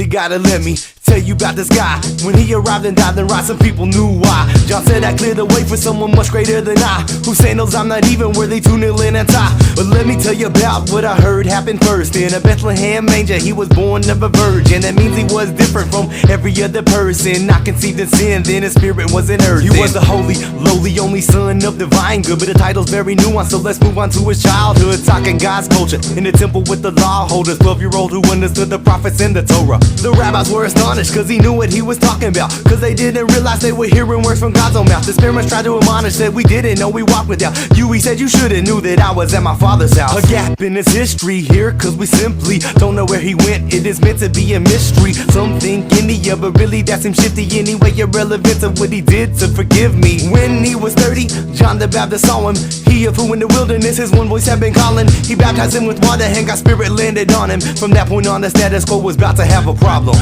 you gotta let me tell you about this guy. When he arrived and died and right, some people knew why. John said I cleared the way for someone much greater than I, whose sandals I'm not even worthy to kneel in and tie. But let me tell you about what I heard happened first. In a Bethleham manger, he was born of a virgin. That means he was different from every other person. Not conceived in sin, then his spirit was in earth. He was the holy, lowly, only son of divine good. But the title's very nuanced, so let's move on to his childhood. Talking God's culture in the temple with the law holders, 12-year-old who understood the prophets and the Torah. The rabbis were astonished, cause he knew what he was talking about, cause they didn't realize they were hearing words from God's own mouth. His parents tried to admonish, said we didn't know we walked without you. He said you should've knew that I was at my father's house. A gap in his history here, cause we simply don't know where he went. It is meant to be a mystery. Some think India, but really that's him shifty anyway. Irrelevant of what he did to forgive me. When he was 30, John the Baptist saw him. He of who in the wilderness his one voice had been calling. He baptized him with water and God's spirit landed on him. From that point on, the status quo was about to have a problem.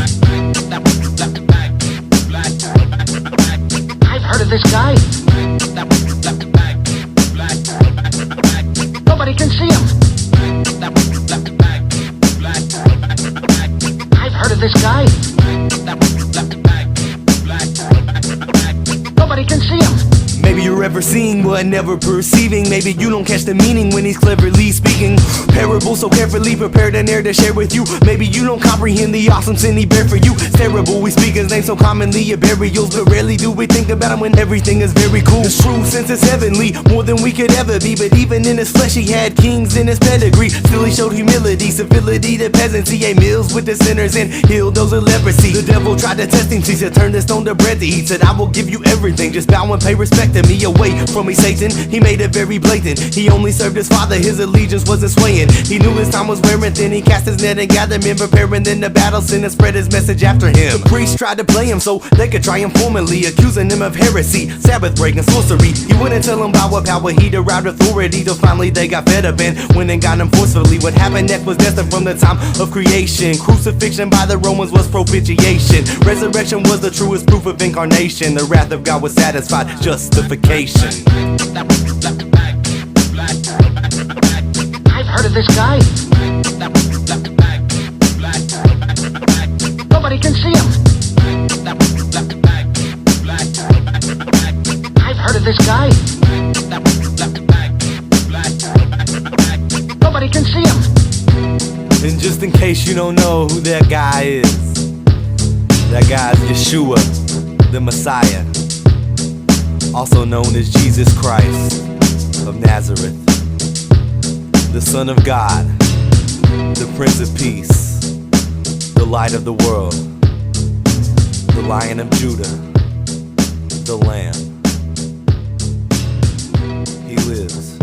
I've heard of this guy. Nobody can see him. I've heard of this guy. Nobody can see him. Maybe you're ever seeing but never perceiving. Maybe you don't catch the meaning when he's cleverly speaking parables so carefully prepared and there to share with you. Maybe you don't comprehend the awesome sin he bare for you. It's terrible we speak his name so commonly at burials, but rarely do we think about him when everything is very cool. It's true since it's heavenly, more than we could ever be. But even in his flesh he had kings in his pedigree. Still he showed humility, civility to peasants. He ate meals with the sinners and healed those with leprosy. The devil tried to test him, he said turn the stone to bread to eat. Said I will give you everything, just bow and pay respect to me. Away from me Satan, he made it very blatant. He only served his father, his allegiance wasn't swaying. He knew his time was wearing thin, he cast his net and gathered men, preparing then the battle sin and spread his message after him. The priests tried to play him so they could try him formally, accusing him of heresy, Sabbath breaking, sorcery. He wouldn't tell them about what power he derived authority, till finally they got fed up and went and got him forcefully. What happened next was destined from the time of creation. Crucifixion by the Romans was propitiation. Resurrection was the truest proof of incarnation. The wrath of God was satisfied, justification. I've heard of this guy. Nobody can see him. I've heard of this guy. Nobody can see him. And just in case you don't know who that guy is, that guy's Yeshua, the Messiah, also known as Jesus Christ of Nazareth, the Son of God, the Prince of Peace, the Light of the world, the Lion of Judah, the Lamb. He lives.